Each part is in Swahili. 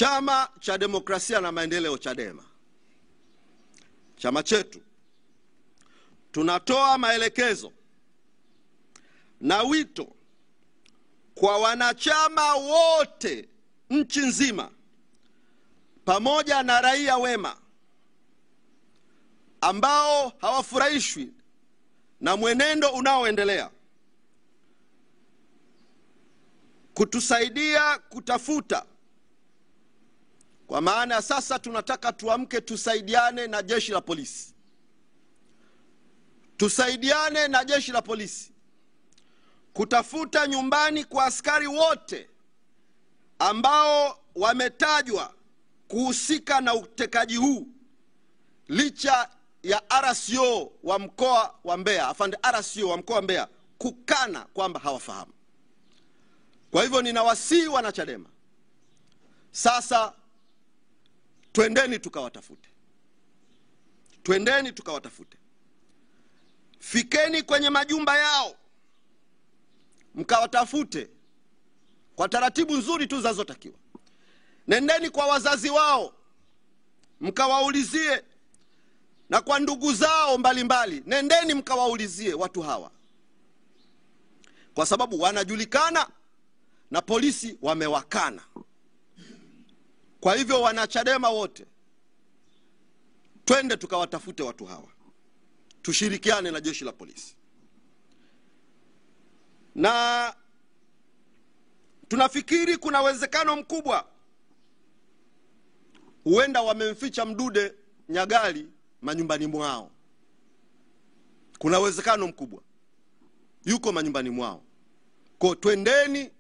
Chama cha Demokrasia na Maendeleo Chadema, chama chetu, tunatoa maelekezo na wito kwa wanachama wote nchi nzima pamoja na raia wema ambao hawafurahishwi na mwenendo unaoendelea kutusaidia kutafuta. Kwa maana sasa tunataka tuamke, tusaidiane na jeshi la polisi. Tusaidiane na jeshi la polisi kutafuta nyumbani kwa askari wote ambao wametajwa kuhusika na utekaji huu, licha ya RCO wa mkoa wa Mbeya, afande RCO wa mkoa wa Mbeya kukana kwamba hawafahamu. Kwa hivyo ninawasihi wana Chadema, sasa twendeni tukawatafute. Twendeni tukawatafute. Fikeni kwenye majumba yao, mkawatafute kwa taratibu nzuri tu zinazotakiwa. Nendeni kwa wazazi wao, mkawaulizie, na kwa ndugu zao mbalimbali, nendeni mkawaulizie watu hawa, kwa sababu wanajulikana na polisi wamewakana. Kwa hivyo wana Chadema wote, twende tukawatafute watu hawa, tushirikiane na jeshi la polisi. Na tunafikiri kuna uwezekano mkubwa huenda wamemficha Mdude Nyagali manyumbani mwao. Kuna uwezekano mkubwa yuko manyumbani mwao. Kwa twendeni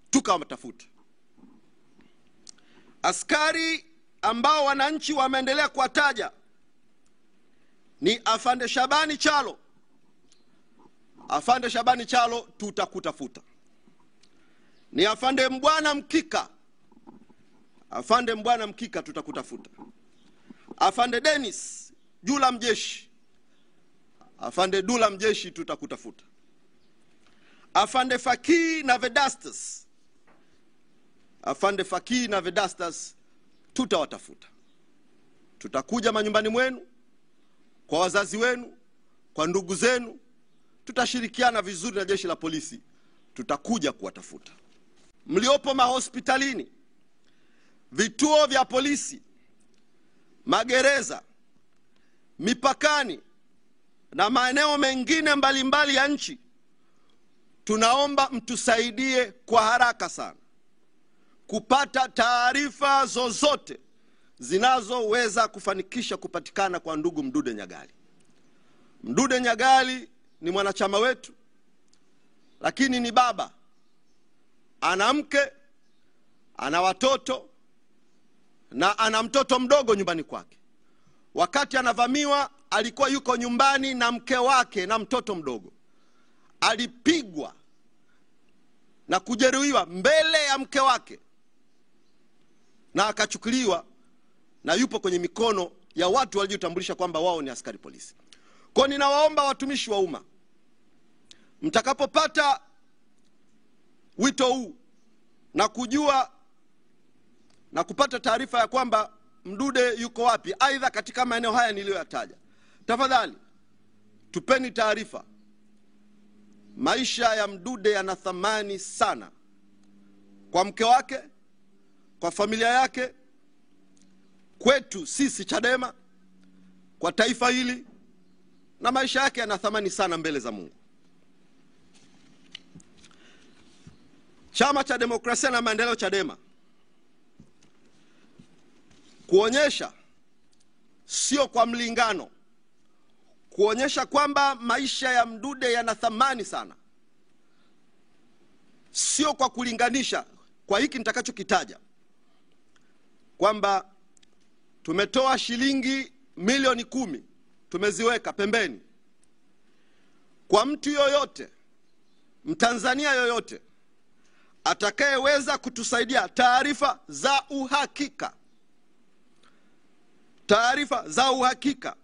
tukawatafute. Askari ambao wananchi wameendelea kuwataja ni afande Shabani Chalo. Afande Shabani Chalo tutakutafuta. Ni afande Mbwana Mkika. Afande Mbwana Mkika tutakutafuta. Afande Dennis Dula Mjeshi. Afande Dula Mjeshi tutakutafuta. Afande Fakii na Vedastus. Afande Fakii na Vedastus tutawatafuta. Tutakuja manyumbani mwenu, kwa wazazi wenu, kwa ndugu zenu. Tutashirikiana vizuri na jeshi la polisi, tutakuja kuwatafuta. Mliopo mahospitalini, vituo vya polisi, magereza, mipakani na maeneo mengine mbalimbali ya nchi, tunaomba mtusaidie kwa haraka sana kupata taarifa zozote zinazoweza kufanikisha kupatikana kwa ndugu Mdude Nyagali. Mdude Nyagali ni mwanachama wetu, lakini ni baba, ana mke, ana watoto na ana mtoto mdogo nyumbani kwake. Wakati anavamiwa alikuwa yuko nyumbani na mke wake na mtoto mdogo. Alipigwa na kujeruhiwa mbele ya mke wake na akachukuliwa na yupo kwenye mikono ya watu waliotambulisha kwamba wao ni askari polisi. Kwa ninawaomba watumishi wa umma, mtakapopata wito huu na kujua na kupata taarifa ya kwamba Mdude yuko wapi, aidha katika maeneo haya niliyoyataja, tafadhali tupeni taarifa. Maisha ya Mdude yana thamani sana kwa mke wake, kwa familia yake, kwetu sisi Chadema, kwa taifa hili, na maisha yake yana thamani sana mbele za Mungu. Chama cha Demokrasia na Maendeleo Chadema, kuonyesha sio kwa mlingano, kuonyesha kwamba maisha ya Mdude yana thamani sana, sio kwa kulinganisha kwa hiki nitakachokitaja, kwamba tumetoa shilingi milioni 10 tumeziweka pembeni kwa mtu yoyote, Mtanzania yoyote atakayeweza kutusaidia taarifa za uhakika. Taarifa za uhakika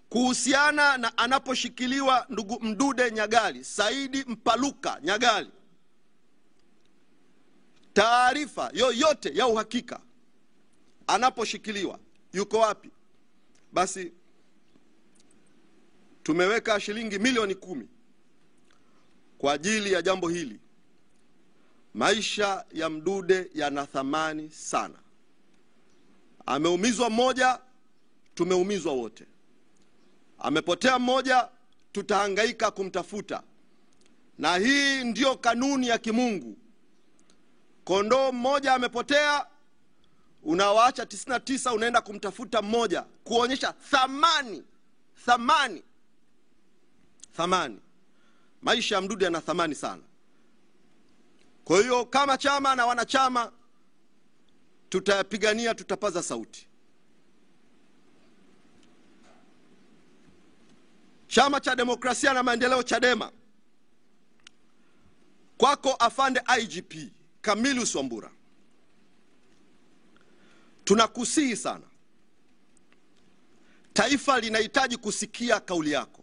kuhusiana na anaposhikiliwa ndugu Mdude Nyagali, Saidi Mpaluka Nyagali. Taarifa yoyote ya uhakika anaposhikiliwa yuko wapi, basi tumeweka shilingi milioni 10 kwa ajili ya jambo hili. Maisha ya Mdude yana thamani sana. Ameumizwa mmoja, tumeumizwa wote. Amepotea mmoja, tutahangaika kumtafuta. Na hii ndio kanuni ya kimungu. Kondoo mmoja amepotea, unawaacha 99 unaenda kumtafuta mmoja, kuonyesha thamani. Maisha ya Mdude yana thamani sana. Kwa hiyo kama chama na wanachama tutayapigania, tutapaza sauti. Chama cha Demokrasia na Maendeleo, Chadema, kwako afande IGP Camillus Wambura, tunakusihi sana. Taifa linahitaji kusikia kauli yako.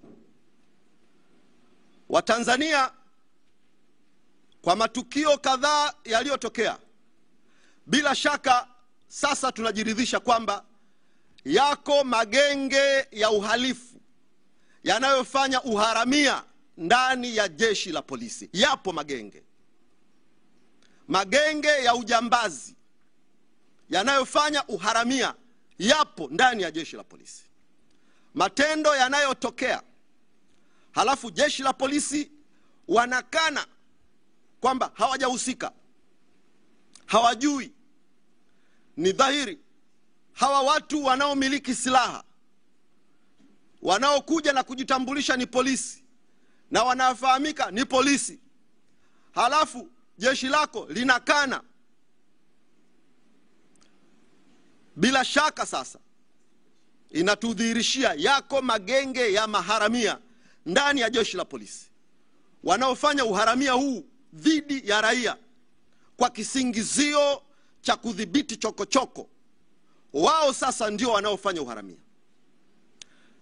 Watanzania, kwa matukio kadhaa yaliyotokea, bila shaka sasa tunajiridhisha kwamba yako magenge ya uhalifu yanayofanya uharamia ndani ya jeshi la polisi. Yapo magenge ya ujambazi yanayofanya uharamia, yapo ndani ya jeshi la polisi. Matendo yanayotokea, halafu jeshi la polisi wanakana kwamba hawajahusika, hawajui. Ni dhahiri hawa watu wanaomiliki silaha, wanaokuja na kujitambulisha ni polisi na wanafahamika ni polisi, halafu jeshi lako linakana. Bila shaka sasa inatudhihirishia yako magenge ya maharamia ndani ya jeshi la polisi, wanaofanya uharamia huu dhidi ya raia kwa kisingizio cha kudhibiti chokochoko. Wao sasa ndio wanaofanya uharamia.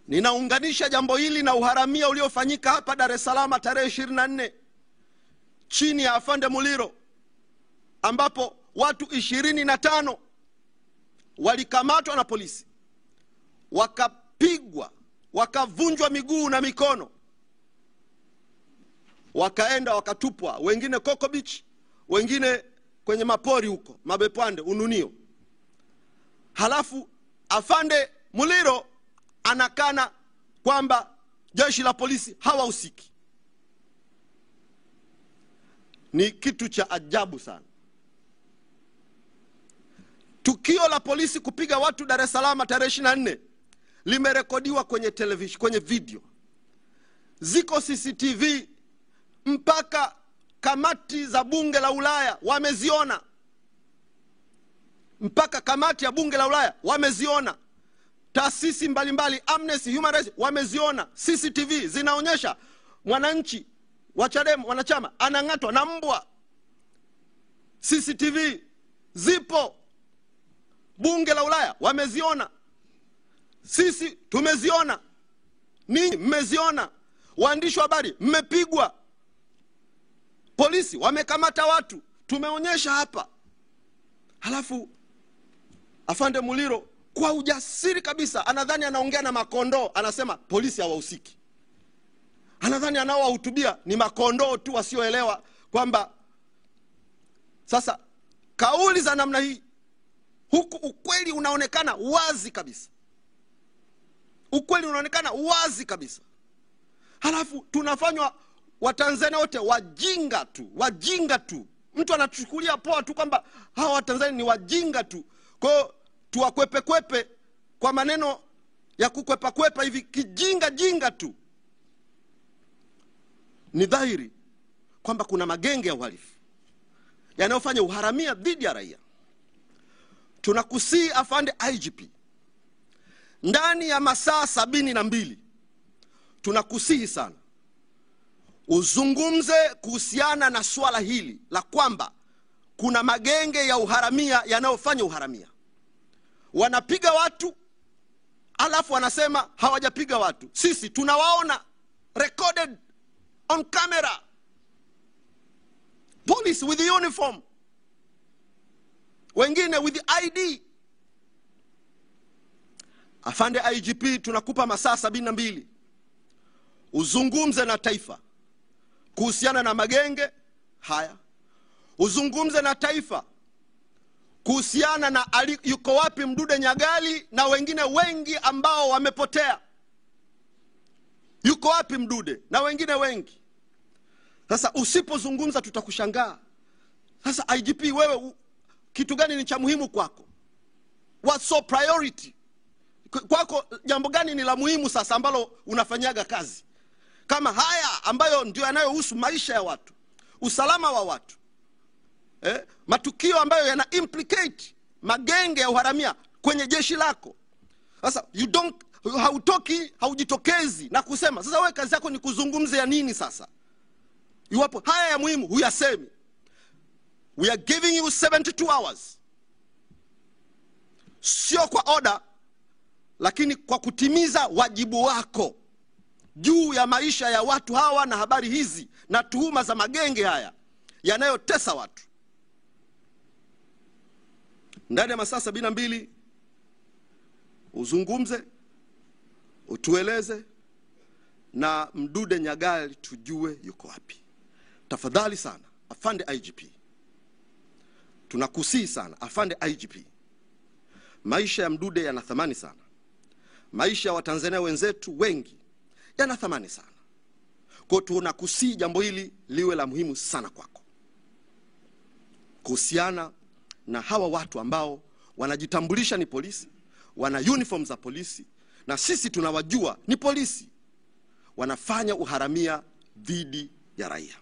Ninaunganisha jambo hili na uharamia uliofanyika hapa Dar es Salaam tarehe 24 chini ya afande Muliro, ambapo watu 25 walikamatwa na polisi, wakapigwa, wakavunjwa miguu na mikono, wakaenda wakatupwa, wengine Coco Beach, wengine kwenye mapori huko Mabepande, Ununio. Halafu afande Muliro anakana kwamba jeshi la polisi hawahusiki. Ni kitu cha ajabu sana. Tukio la polisi kupiga watu Dar es Salaam tarehe 24 limerekodiwa kwenye television, kwenye video. Ziko CCTV, mpaka kamati za bunge la Ulaya wameziona. Mpaka kamati ya bunge la Ulaya wameziona. Taasisi mbalimbali, Amnesty, Human Rights, wameziona. CCTV zinaonyesha mwananchi wa Chadema, wanachama, anang'atwa na mbwa. CCTV zipo. Bunge la Ulaya wameziona. Sisi tumeziona. Ninyi mmeziona. Waandishi wa habari mmepigwa. Polisi wamekamata watu. Tumeonyesha hapa. Halafu afande Muliro kwa ujasiri kabisa anadhani anaongea na makondoo, anasema polisi hawahusiki. Anadhani anaowahutubia ni makondoo tu wasioelewa kwamba sasa kauli za namna hii, huku ukweli unaonekana wazi kabisa. Ukweli unaonekana wazi kabisa. Halafu tunafanywa Watanzania wote wajinga tu. Mtu anachukulia poa tu kwamba hawa Watanzania ni wajinga tu. Kwa tuwakwepe kwa maneno ya kukwepa hivi kijinga tu. Ni dhahiri kwamba kuna magenge ya uhalifu yanayofanya uharamia dhidi ya raia. Tunakusii afande IGP, ndani ya masaa 72 tunakusihi sana uzungumze kuhusiana na swala hili la kwamba kuna magenge ya uharamia yanayofanya uharamia. Wanapiga watu alafu wanasema hawajapiga watu. Sisi tunawaona recorded on camera. Police with the uniform, wengine with the ID. Afande IGP, tunakupa masaa 72 uzungumze na taifa kuhusiana na magenge haya. Uzungumze na taifa kuhusiana na yuko wapi Mdude Nyagali na wengine wengi ambao wamepotea. Yuko wapi Mdude na wengine wengi? Sasa usipozungumza tutakushangaa. Sasa IGP, wewe kitu gani ni cha muhimu kwako? What's so priority? Kwako jambo gani ni la muhimu sasa ambalo unafanyaga kazi? Kama haya ambayo ndio yanayohusu maisha ya watu, usalama wa watu. Matukio ambayo yana implicate magenge ya uharamia kwenye jeshi lako. Sasa haujitokezi na kusema. Sasa wewe kazi yako ni kuzungumzia nini sasa? Iwapo haya ya muhimu huyasemi. We are giving you 72 hours. Sio kwa order, lakini kwa kutimiza wajibu wako juu ya maisha ya watu hawa na habari hizi na tuhuma za magenge haya yanayotesa watu. Ndani ya masaa 72 uzungumze, utueleze, na Mdude Nyagali tujue yuko wapi. Tafadhali sana Afande IGP, tunakusihi sana Afande IGP, maisha ya Mdude yana thamani sana. Maisha ya Watanzania wenzetu wengi yana thamani sana. Kwa tunakusihi jambo hili liwe la muhimu sana kwako, kuhusiana na hawa watu ambao wanajitambulisha ni polisi, wana uniform za polisi, na sisi tunawajua ni polisi, wanafanya uharamia dhidi ya raia.